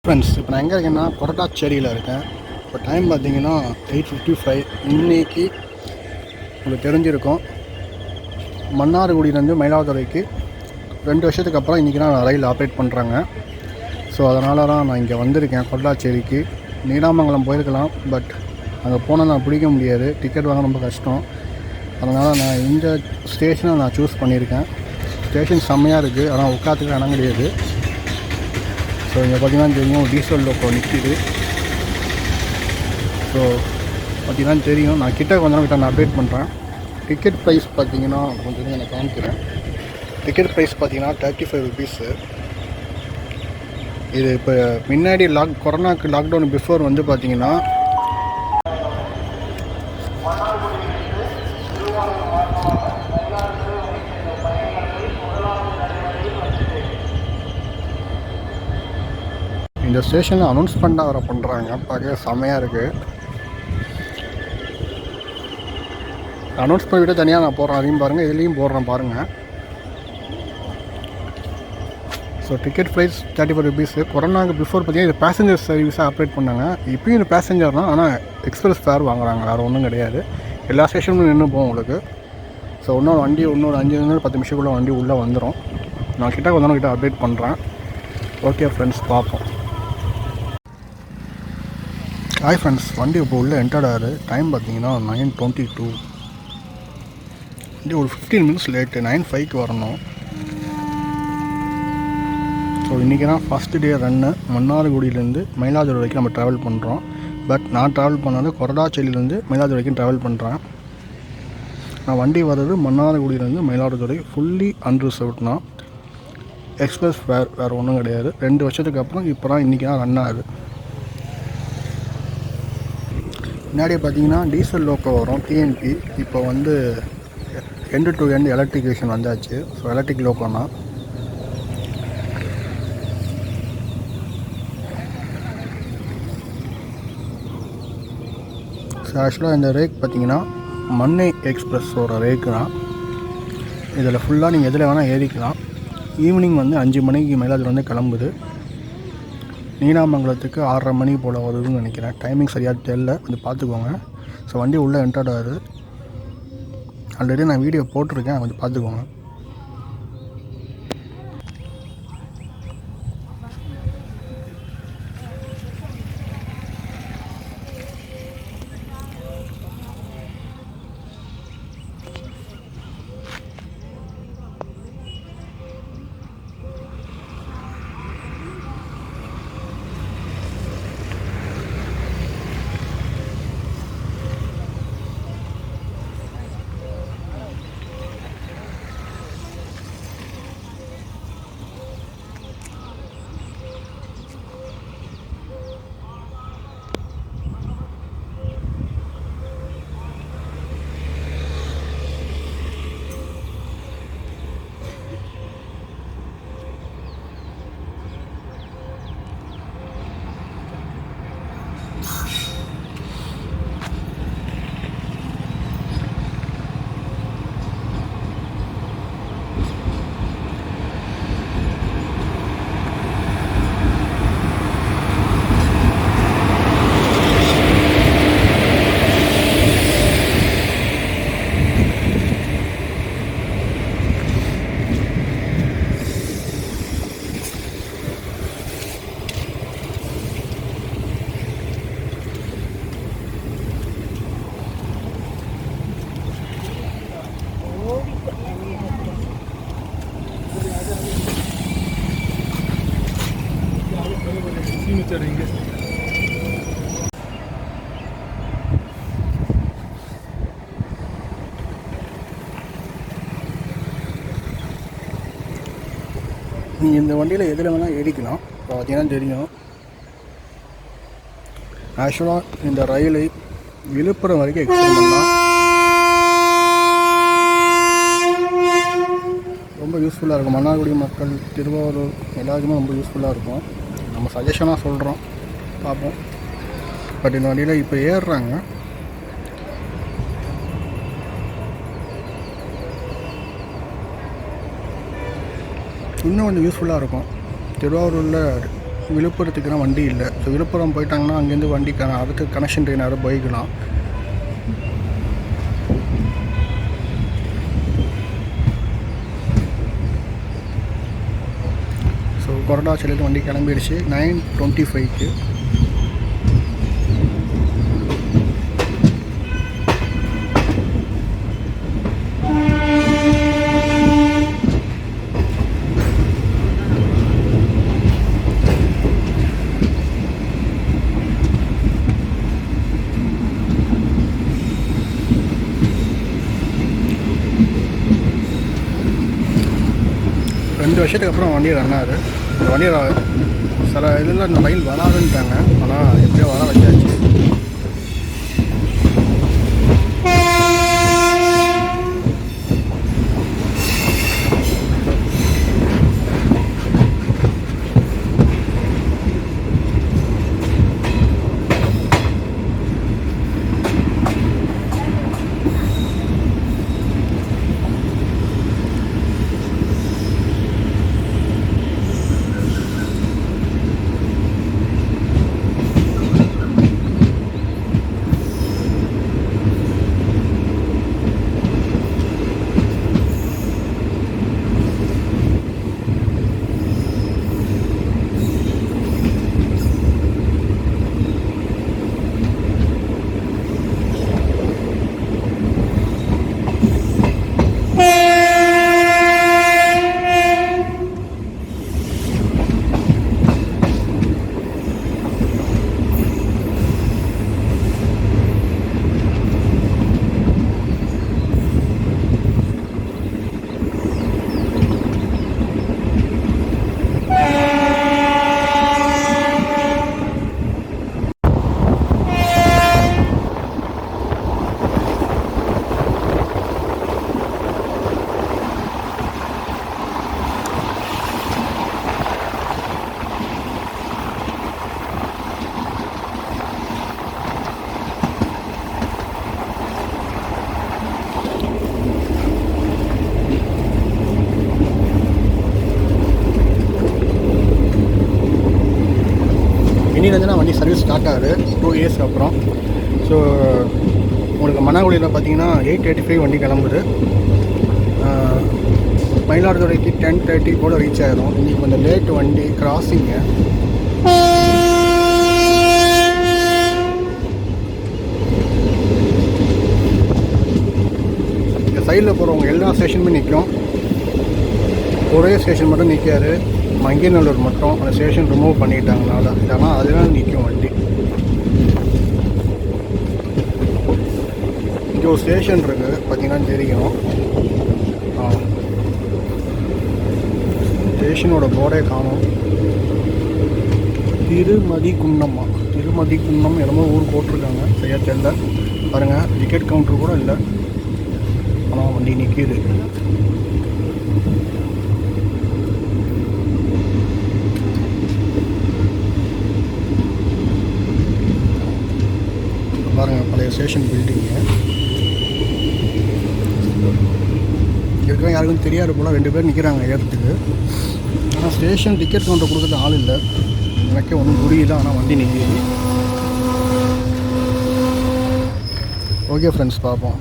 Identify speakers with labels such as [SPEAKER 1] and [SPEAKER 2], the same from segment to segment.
[SPEAKER 1] Friends, இப்போ நான் எங்கே இருக்கேன்னா கொரட்டாச்சேரியில் இருக்கேன். இப்போ டைம் பார்த்தீங்கன்னா 8:55. இன்றைக்கி உங்களுக்கு தெரிஞ்சிருக்கும், மன்னார்குடியிலேருந்து மயிலாடுதுறைக்கு 2 வருஷத்துக்கு அப்புறம் இன்றைக்கி தான் ரயில் ஆப்ரேட் பண்ணுறாங்க. ஸோ அதனால தான் நான் இங்கே வந்திருக்கேன் கொரட்டாச்சேரிக்கு. நீடாமங்கலம் போயிருக்கலாம், பட் அங்கே போனால் நான் பிடிக்க முடியாது, டிக்கெட் வாங்க ரொம்ப கஷ்டம். அதனால் நான் இந்த ஸ்டேஷனை நான் சூஸ் பண்ணியிருக்கேன். ஸ்டேஷன் செம்மையாக இருக்குது, ஆனால் உட்காந்துக்க இடம் கிடையாது. ஸோ இங்கே பார்த்தீங்கன்னா தெரியும், டீசல் லோக்கோ நிற்கிது. ஸோ பார்த்தீங்கன்னா தெரியும், நான் கிட்ட கொஞ்ச நேரம் நான் அப்டேட் பண்ணுறேன். டிக்கெட் ப்ரைஸ் பார்த்தீங்கன்னா கொஞ்சம் நான் காமிக்கிறேன். டிக்கெட் ப்ரைஸ் பார்த்தீங்கன்னா 35 ருபீஸு. இது இப்போ முன்னாடி கொரோனாக்கு லாக்டவுன் பிஃபோர் வந்து பார்த்தீங்கன்னா இந்த ஸ்டேஷனில் அனௌன்ஸ்மெண்ட்டாக வர பண்ணுறாங்க, பார்க்க செம்மையாக இருக்குது. அனௌன்ஸ்மெண்ட் விட தனியாக நான் போடுறேன், அதையும் பாருங்கள், இதுலேயும் போடுறேன் பாருங்கள். So ticket price 35 rupees. கொரோனாக்கு பிஃபோர் பார்த்தீங்கன்னா இது பேசஞ்சர் சர்வீஸாக ஆப்ரேட் பண்ணாங்க. இப்போயும் இது பேசஞ்சர் தான், ஆனால் எக்ஸ்பிரஸ் ஃபேர் வாங்குறாங்க, வேறு ஒன்றும் கிடையாது. எல்லா ஸ்டேஷனும் நின்று போகும் உங்களுக்கு. ஸோ இன்னொரு 5-10 நிமிஷத்துக்குள்ளே வண்டி உள்ளே வந்துடும். நான் கொஞ்சம் கிட்ட அப்டேட் பண்ணுறேன். ஓகே ஃப்ரெண்ட்ஸ், பார்ப்போம். ஹாய் ஃப்ரெண்ட்ஸ், வண்டி இப்போ உள்ளே என்டர்ட் ஆகுது. டைம் பார்த்தீங்கன்னா 9:22. வண்டி ஒரு 15 மினிட்ஸ் லேட்டு, 9:05க்கு வரணும். ஸோ இன்றைக்கி தான் ஃபஸ்ட்டு டே ரன்னு. மன்னார்குடியிலேருந்து மயிலாடுதுறை வரைக்கும் நம்ம ட்ராவல் பண்ணுறோம். பட் நான் ட்ராவல் பண்ணது கொரட்டாச்சேரியிலேருந்து மயிலாடுதுறை வரைக்கும் ட்ராவல் பண்ணுறேன். நான் வண்டி வர்றது மன்னார்குடியிலேருந்து மயிலாடுதுறை ஃபுல்லி அன்ரிசர்வ்ட்னா, எக்ஸ்பிரஸ் ஃபேர் வேறு ஒன்றும் கிடையாது. 2 வருஷத்துக்கு அப்புறம் இப்போ தான் இன்றைக்கி தான் ரன் ஆகுது. முன்னாடியே பார்த்தீங்கன்னா டீசல் லோக்கோ வரும், டிஎன்பி. இப்போ வந்து எண்டு டு எண்டு எலக்ட்ரிகேஷன் வந்தாச்சு. ஸோ எலக்ட்ரிக் லோக்கோனா ஸோ ஆக்சுவலாக இந்த ரேக் பார்த்தீங்கன்னா மன்னை எக்ஸ்பிரஸோட ரேக்கு தான். இதில் ஃபுல்லாக நீங்கள் எதில் வேணால் ஏறிக்கலாம். ஈவினிங் வந்து 5 மணிக்கு மயிலாடுதுறை வந்து கிளம்புது. நீடாமங்கலத்துக்கு 6:30 மணி போல் வருதுன்னு நினைக்கிறேன். டைமிங் சரியாக தெரியல, கொஞ்சம் பார்த்துக்கோங்க. ஸோ வண்டி உள்ளே என்டர்ட் ஆகுது. ஆல்ரெடி நான் வீடியோ போட்டிருக்கேன், கொஞ்சம் பார்த்துக்கோங்க. நீங்கள் இந்த வண்டியில் எதில் வேணால் ஏறிக்கலாம். இப்போ பார்த்தீங்கன்னா தெரியும், ஆக்சுவலாக இந்த ரயிலை விழுப்புரம் வரைக்கும் எக்ஸ்டெண்ட் பண்ணால் ரொம்ப யூஸ்ஃபுல்லாக இருக்கும். மன்னார்குடி மக்கள், திருவாரூர் எல்லாருக்குமே ரொம்ப யூஸ்ஃபுல்லாக இருக்கும். நம்ம சஜஷனாக சொல்கிறோம், பார்ப்போம். பட் இந்த வண்டியில் இப்போ ஏறுறாங்க. இன்னும் கொஞ்சம் யூஸ்ஃபுல்லாக இருக்கும். திருவாரூரில் விழுப்புரத்துக்குனா வண்டி இல்லை. ஸோ விழுப்புரம் போயிட்டாங்கன்னா அங்கேருந்து வண்டி அடுத்து கனெக்ஷன் ட்ரெயின் யாரும் போய்க்கலாம். ஸோ கொரடாச்சேரியிலேருந்து வண்டி கிளம்பிடுச்சு 9:25க்கு. ரெண்டு வருஷத்துக்கு அப்புறம் வண்டி ரன் ஆகுது. இந்த வண்டி சில இதில் இந்த ரயில் வராதுன்ட்டாங்க, ஆனால் எப்படியோ வர வச்சாச்சு. இன்னிலேருந்து வண்டி சர்வீஸ் ஸ்டார்ட் ஆகுது 2 இயர்ஸ்க்கு அப்புறம். ஸோ உங்களுக்கு மன்னார்குடியில் பார்த்தீங்கன்னா 8:35 வண்டி கிளம்புது. மயிலாடுதுறைக்கு 10:30 கூட ரீச் ஆகிடும். இன்றைக்கி கொஞ்சம் லேட் வண்டி கிராசிங்கு. இந்த சைடில் போகிறவங்க எல்லா ஸ்டேஷனுமே நிற்கும். ஒரே ஸ்டேஷன் மட்டும் நிற்காது, மங்கேநல்லூர் மட்டும் அந்த ஸ்டேஷன் ரிமூவ் பண்ணிட்டாங்கனால இதெல்லாம் அதெல்லாம் நிற்கும் வண்டி. இங்கே ஒரு ஸ்டேஷன் இருக்குது பார்த்தீங்கன்னா தெரியும். ஸ்டேஷனோட போர்டே காணும். திருமதிக்குன்னம் என்னமோ ஊர் போட்டிருக்காங்க, சரியாக தெரியல. பாருங்கள், டிக்கெட் கவுண்டர் கூட இல்லை, ஆனால் வண்டி நிற்கிது. பாருங்கள், பழைய ஸ்டேஷன் பில்டிங்கு இருக்கிற யாருக்கும் தெரியாது போல். 2 பேர் நிற்கிறாங்க ஏறத்துக்கு. ஆனால் ஸ்டேஷன் டிக்கெட் கவுண்டர் கொடுக்குறது ஆள் இல்லை. எனக்கே ஒன்றும் புரியல, ஆனால் வண்டி நிற்கிது. ஓகே ஃப்ரெண்ட்ஸ், பார்ப்போம்.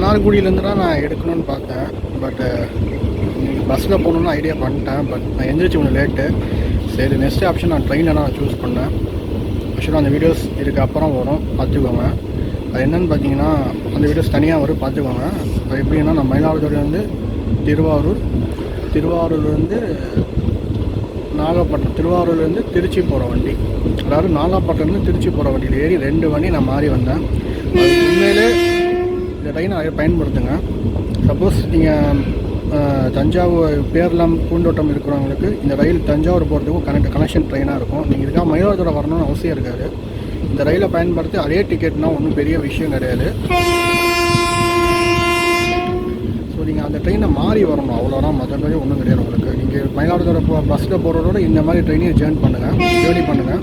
[SPEAKER 1] மன்னார்குடியிலேருந்து தான் நான் எடுக்கணும்னு பார்த்தேன். பட்டு பஸ்ஸில் போகணுன்னு ஐடியா பண்ணிட்டேன். பட் நான் எந்திரிச்சு கொஞ்சம் லேட்டு. சரி, நெக்ஸ்ட் ஆப்ஷன் நான் ட்ரெயினில் தான் சூஸ் பண்ணேன். ஆக்சுவலாக அந்த வீடியோஸ் இதுக்கு அப்புறம் வரும், பார்த்துக்கோங்க. அது என்னென்னு பார்த்தீங்கன்னா, அந்த வீடியோஸ் தனியாக வரும், பார்த்துக்கோங்க. அது எப்படின்னா, நான் மயிலாடுதுறையிலேருந்து திருவாரூர்லேருந்து நாகப்பட்டினம், திருவாரூர்லேருந்து திருச்சி போகிற வண்டி, அதாவது நாகப்பட்டினம்லேருந்து திருச்சி போகிற வண்டியில் ஏறி 2 வண்டி நான் மாறி வந்தேன். அது உண்மையிலே இந்த ட்ரெயின் நிறைய பயன்படுத்துங்க. சப்போஸ் நீங்கள் தஞ்சாவூர் பேரளம் பூந்தோட்டம் இருக்கிறவங்களுக்கு இந்த ரயில் தஞ்சாவூர் போகிறதுக்கும் கனெக்ஷன் ட்ரெயினாக இருக்கும். நீங்கள் இதுக்காக மயிலாடுதுறை வரணும்னு அவசியம் இருக்காது. இந்த ரயிலை பயன்படுத்தி அதே டிக்கெட்னால் ஒன்றும் பெரிய விஷயம் கிடையாது. ஸோ நீங்கள் அந்த ட்ரெயினை மாறி வரணும், அவ்வளோதான். மற்றபடி ஒன்றும் கிடையாது உங்களுக்கு. நீங்கள் மயிலாடுதுறை பஸ்ஸில் போகிறதோட இந்த மாதிரி ட்ரெயினையும் ஜேர்னி பண்ணுங்கள்.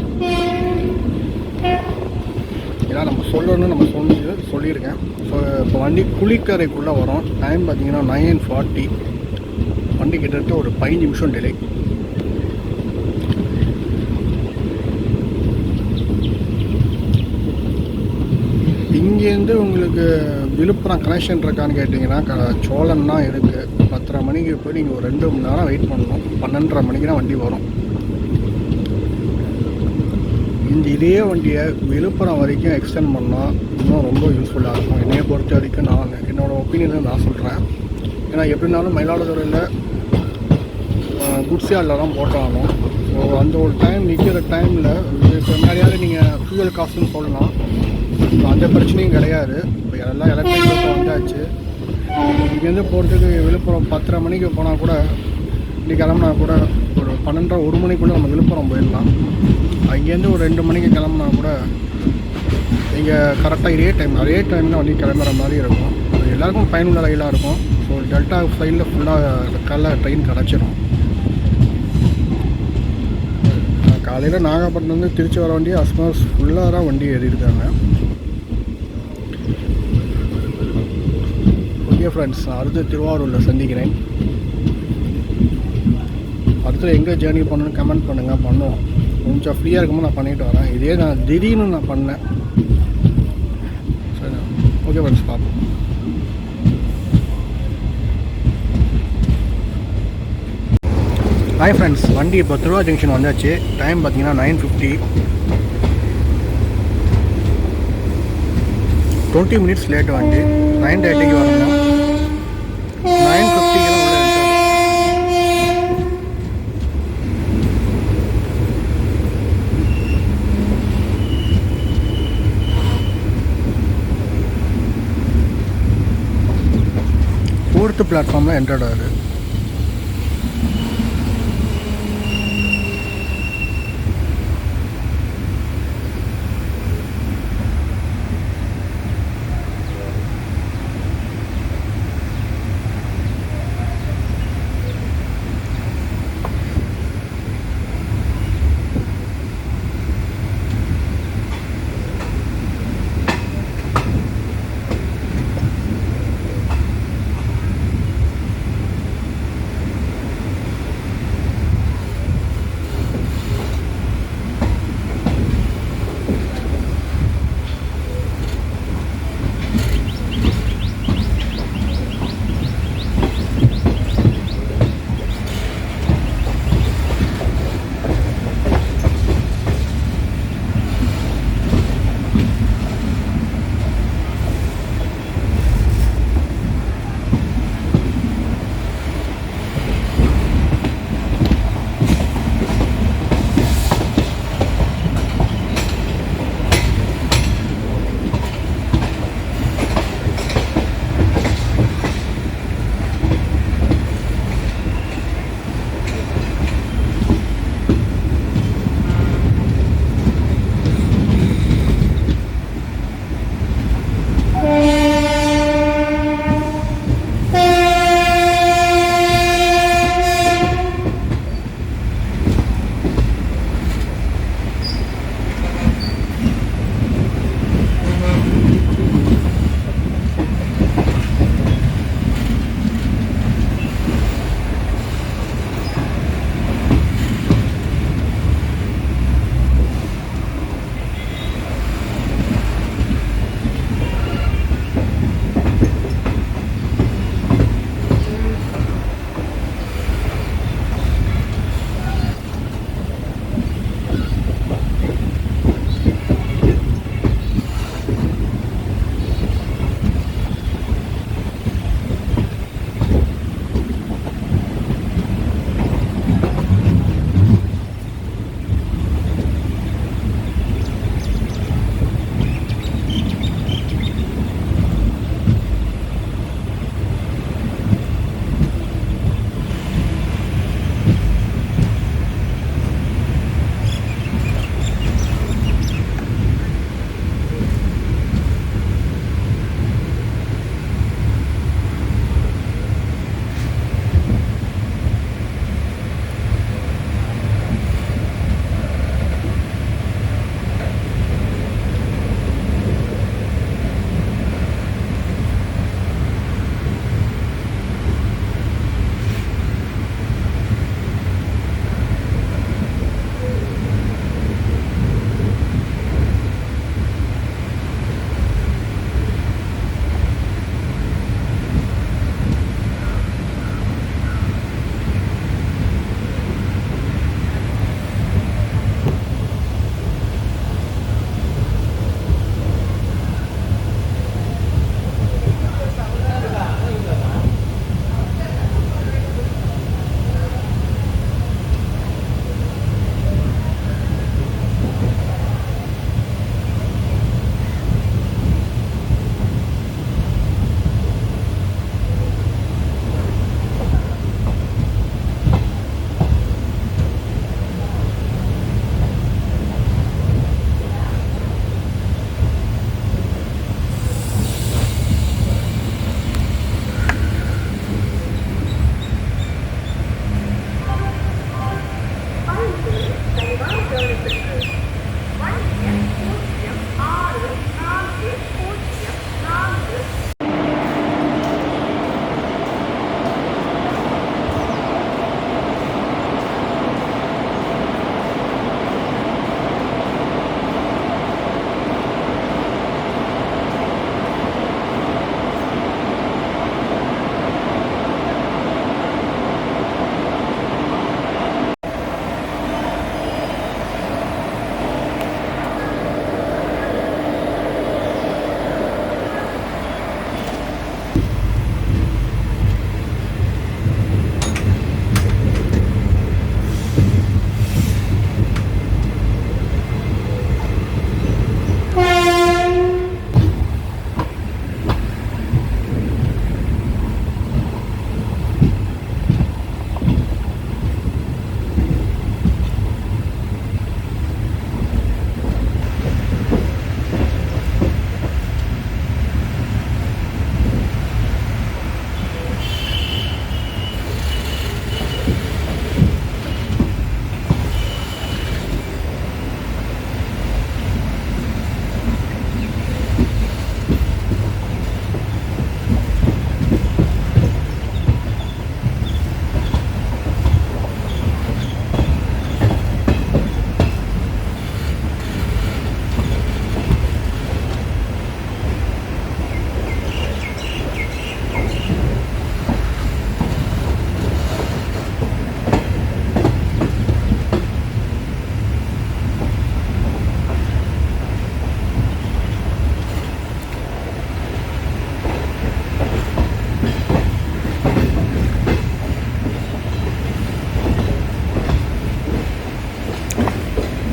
[SPEAKER 1] ஏன்னா நம்ம சொல்லணும்னு நம்ம சொல்லியிருக்கேன். ஸோ இப்போ வண்டி குளிக்கரைக்குள்ளே வரும். டைம் பார்த்தீங்கன்னா 9:40. வண்டி கிட்டத்தட்ட ஒரு 5 நிமிஷம் டிலே. இங்கேருந்து உங்களுக்கு விழுப்புரம் கனெக்ஷன் இருக்கான்னு கேட்டிங்கன்னா சோழன் தான் இருக்குது. 10:30 மணிக்கு போய் நீங்கள் ஒரு 2 மணி நேரம் வெயிட் பண்ணணும். 12:30 மணிக்கு தான் வண்டி வரும். இதே வண்டியை விழுப்புரம் வரைக்கும் எக்ஸ்டெண்ட் பண்ணால் இன்னும் ரொம்ப யூஸ்ஃபுல்லாக இருக்கும். என்னையை பொறுத்த வரைக்கும் என்னோடய ஒப்பீனியனை நான் சொல்கிறேன். ஏன்னா எப்படினாலும் மயிலாடுதுறையில் குட்ஸ் யார்டில் தான் போட்டாலும். ஸோ அந்த ஒரு டைம் நிற்கிற டைமில் இப்போ முன்னாடியாவது நீங்கள் ஃபியூவல் காஸ்ட்டுன்னு சொல்லலாம். ஸோ அந்த பிரச்சனையும் கிடையாது. இப்போ எல்லாம் எலக்ட்ரிக் வந்தாச்சு. இங்கேருந்து போகிறதுக்கு விழுப்புரம் 10:30 மணிக்கு போனால் கூட, இப்படி கிளம்புனா கூட ஒரு 12:30 1 மணிக்குள்ளே நம்ம விழுப்புரம் போயிடலாம். அங்கேருந்து ஒரு 2 மணிக்கு கிளம்புனா கூட இங்கே கரெக்டாக அதே டைமில் வண்டி கிளம்புற மாதிரி இருக்கும். அது எல்லாருக்கும் பயனுள்ள ரயிலாக இருக்கும். ஸோ டெல்டா சைடில் ஃபுல்லாக ட்ரெயின் கிடச்சிடும். காலையில் நாகப்பட்டினம்லேருந்து திருச்சி வர வண்டி அஸ்மாஸ் ஃபுல்லாக தான் வண்டி ஏறியிருக்காங்க. ஓகே ஃப்ரெண்ட்ஸ், அடுத்து திருவாரூரில் சந்திக்கிறேன். அடுத்து எங்கே ஜேர்னி பண்ணணும்னு கமெண்ட் பண்ணுவோம். கொஞ்சம் ஃப்ரீயாக இருக்கும்போது நான் பண்ணிட்டு வரேன். இதே நான் திடீர்னு நான் பண்ணேன். சரி, ஓகே ஃப்ரெண்ட்ஸ், பார்ப்போம். ஹாய் ஃப்ரெண்ட்ஸ், வண்டி இப்போ திருவாரூர் ஜங்ஷன் வந்தாச்சு. டைம் பார்த்தீங்கன்னா 9:50. 20 மினிட்ஸ் லேட் வண்டி. 9:30க்கு வரணும். 9:50 உள்ள பிளாட்ஃபார்மில் என்டர்ட் ஆகுது.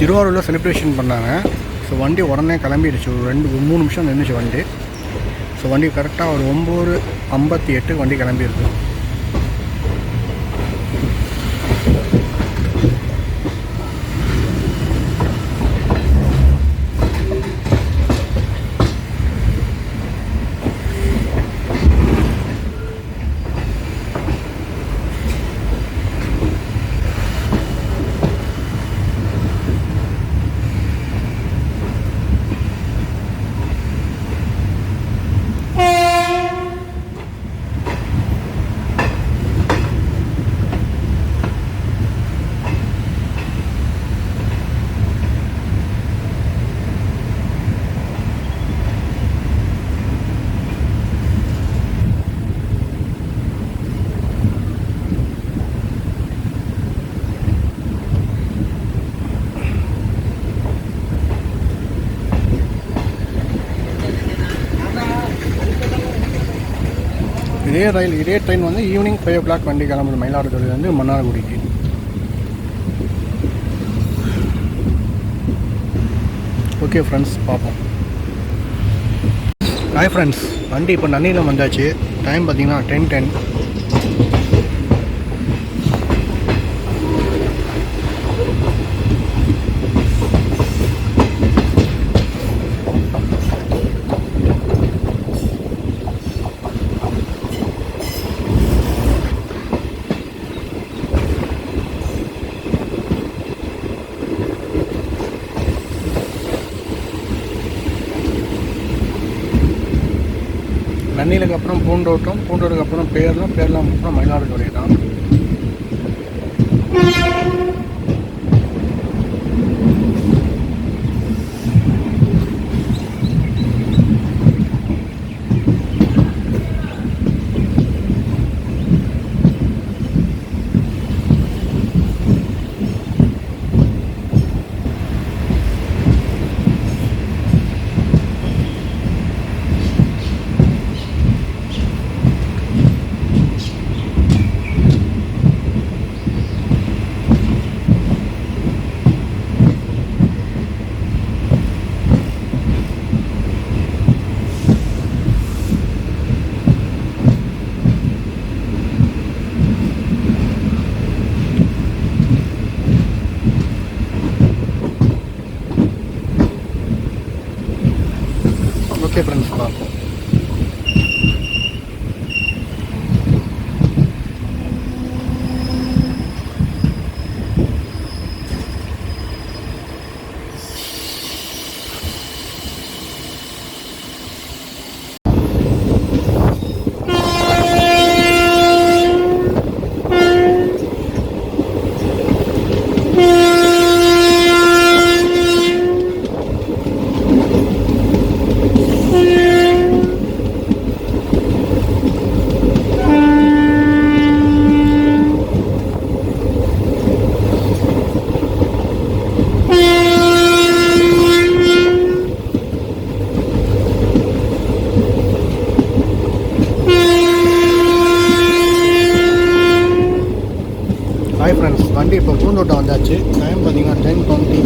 [SPEAKER 1] திருவாரூரில் செலிப்ரேஷன் பண்ணாங்க. ஸோ வண்டி உடனே கிளம்பிடுச்சு. ஒரு 3 நிமிஷம் நின்றுச்சு வண்டி. ஸோ வண்டி கரெக்டாக ஒரு 9:58 வண்டி கிளம்பியிருக்கு. இதே ட்ரெயின் வந்து ஈவினிங் 5 o'clock வண்டி கிளம்புது மயிலாடுதுறையிலேருந்து மன்னார்குடிக்கு. ஓகே ஃப்ரெண்ட்ஸ், பார்ப்போம். ஹாய் ஃப்ரெண்ட்ஸ், வண்டி இப்போ நன்னிலம் வந்தாச்சு. டைம் பார்த்தீங்கன்னா 10:10. நன்னிலுக்கு அப்புறம் பூண்டோட்டுக்கு அப்புறம் பேரலாம் அப்புறம் மயிலாடுதுறை தான். ஓகே ஃப்ரெண்ட்ஸ், பார்ப்போம். ஹாய் ஃப்ரெண்ட்ஸ், வண்டி இப்போ பூந்தோட்டம் வந்தாச்சு. டைம் பார்த்தீங்கன்னா 10:20.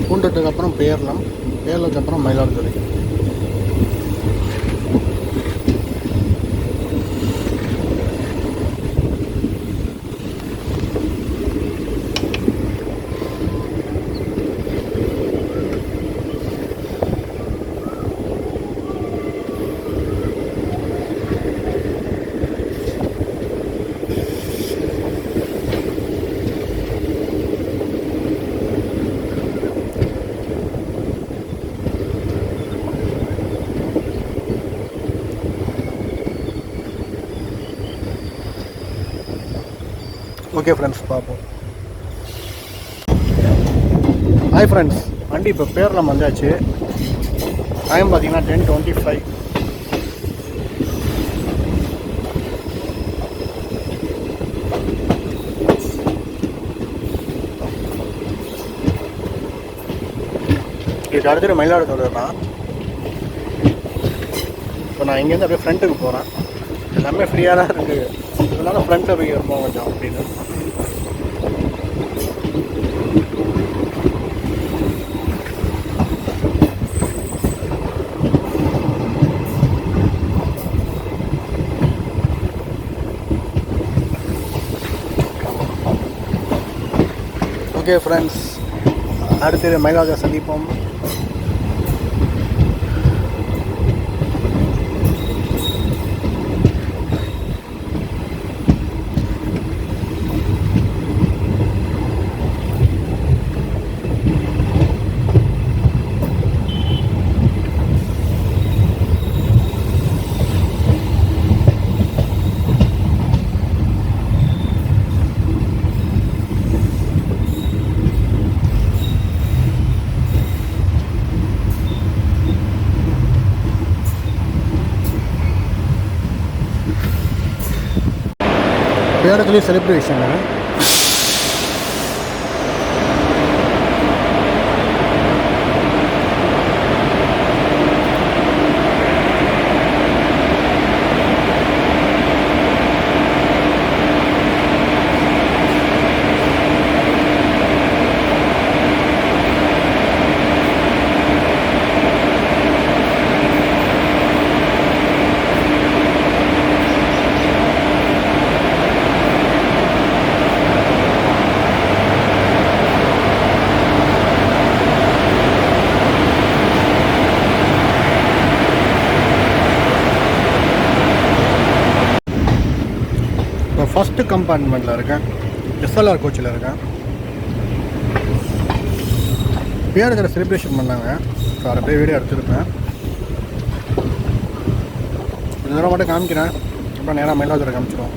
[SPEAKER 1] பூந்தோட்டத்துக்கு அப்புறம் பேரலுக்கு அப்புறம் மயிலாடுதுறை. ஓகே ஃப்ரெண்ட்ஸ், பார்ப்போம். ஹாய் ஃப்ரெண்ட்ஸ், வண்டி இப்போ பேரலாம் வந்தாச்சு. டைம் பார்த்தீங்கன்னா 10:25. இதுக்கு அடுத்து மயிலாடுதுறை தான். இப்போ நான் இங்கேருந்து அப்படியே ஃப்ரண்ட்டுக்கு போகிறேன். எல்லாமே ஃப்ரீயாக தான் இருக்குது, இதனால ஃப்ரண்ட்டில் போய் இருப்போம் கொஞ்சம் அப்படின்னு. ஓகே ஃப்ரெண்ட்ஸ், அடுத்து மயிலாடுதுறை சந்திப்போம். பேரத்துலேயும் செலிப்ரேஷன். இப்போ ஃபஸ்ட்டு கம்பார்ட்மெண்ட்டில் இருக்கேன், எஸ்எல்ஆர் கோச்சில் இருக்கேன். பேர் இதில் செலிப்ரேஷன் பண்ணாங்க, ஸோ அதை போய் வீடியோ எடுத்துருப்பேன். இந்த தடவை மட்டும் காமிக்கிறேன், அப்புறம் நேராக மயிலாடுதுறை காமிச்சிடுவோம்.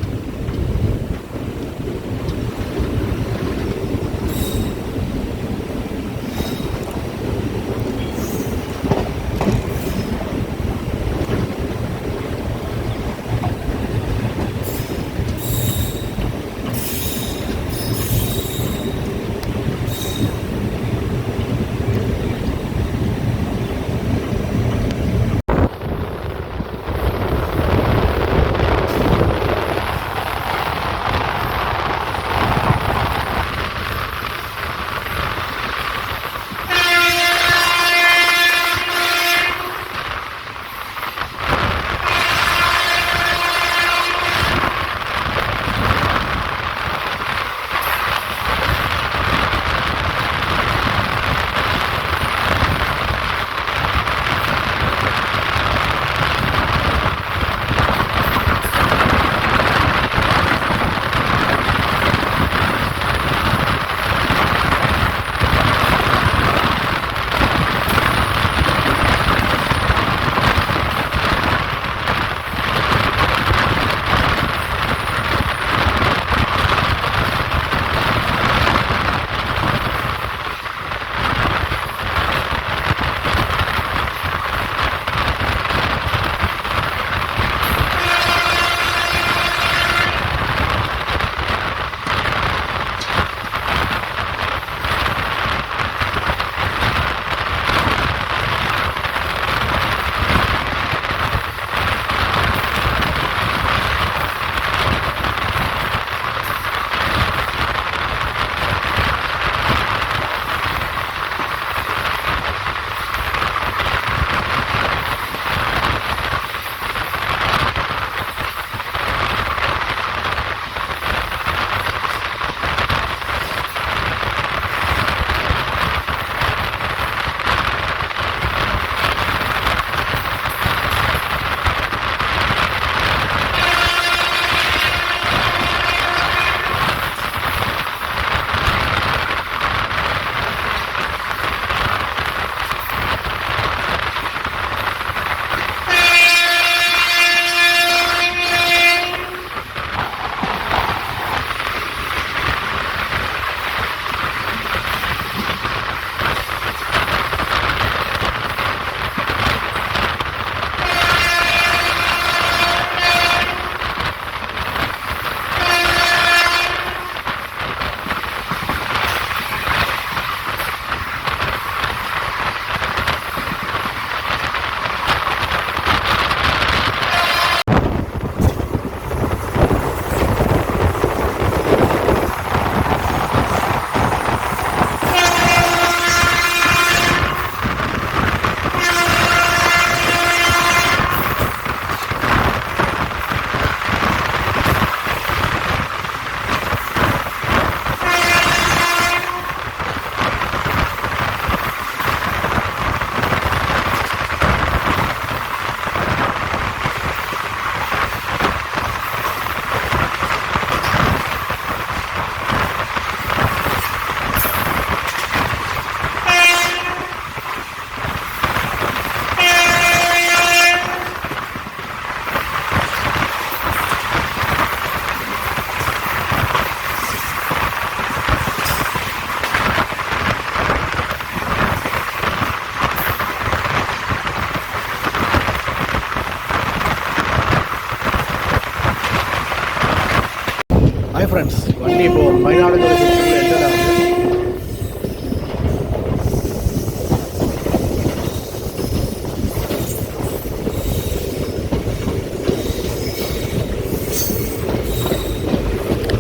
[SPEAKER 1] ஃப்ரெண்ட்ஸ், வண்டி இப்போது மயிலாடுதுறை டிஸ்ட்ரிக்டில் என்டர் ஆகுது.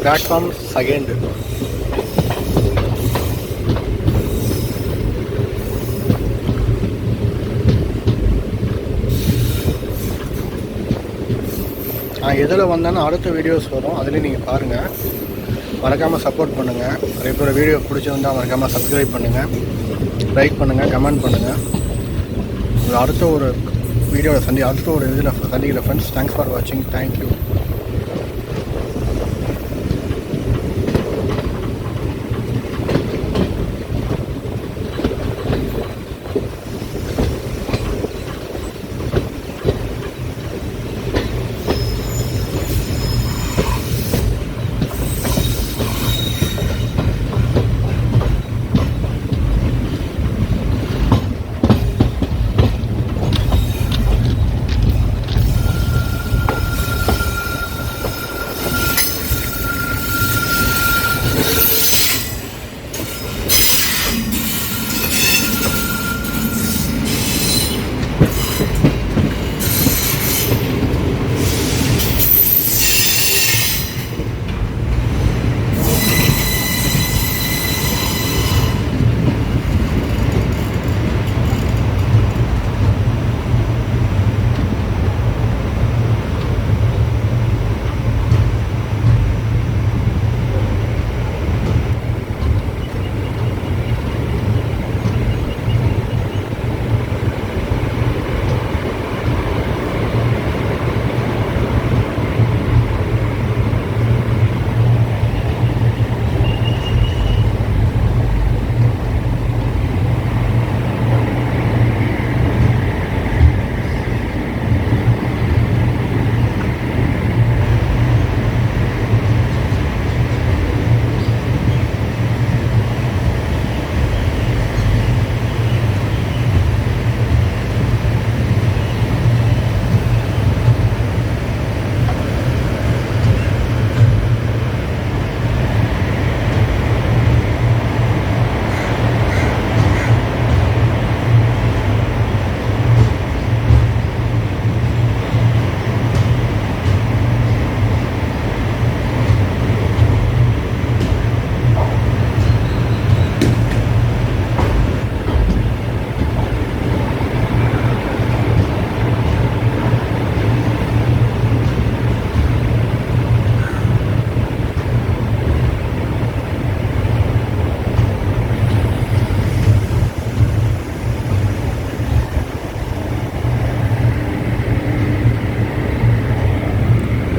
[SPEAKER 1] Platform second. நான் எதில் வந்தேன்னா அடுத்த வீடியோஸ் வரும், அதுலேயும் நீங்கள் பாருங்கள். மறக்காமல் சப்போர்ட் பண்ணுங்கள். அதே போல் வீடியோ பிடிச்சிருந்தால் மறக்காமல் சப்ஸ்கிரைப் பண்ணுங்கள், லைக் பண்ணுங்கள், கமெண்ட் பண்ணுங்கள். அடுத்த ஒரு வீடியோவில் அடுத்த ஒரு இதில் சந்திக்கிற ஃப்ரெண்ட்ஸ். தேங்க்ஸ் ஃபார் வாட்சிங். தேங்க்யூ.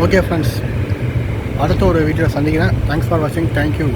[SPEAKER 1] ஓகே ஃப்ரெண்ட்ஸ், அடுத்த ஒரு வீடியோவில் சந்திக்கிறேன். தேங்க்ஸ் ஃபார் வாட்சிங். தேங்க்யூ.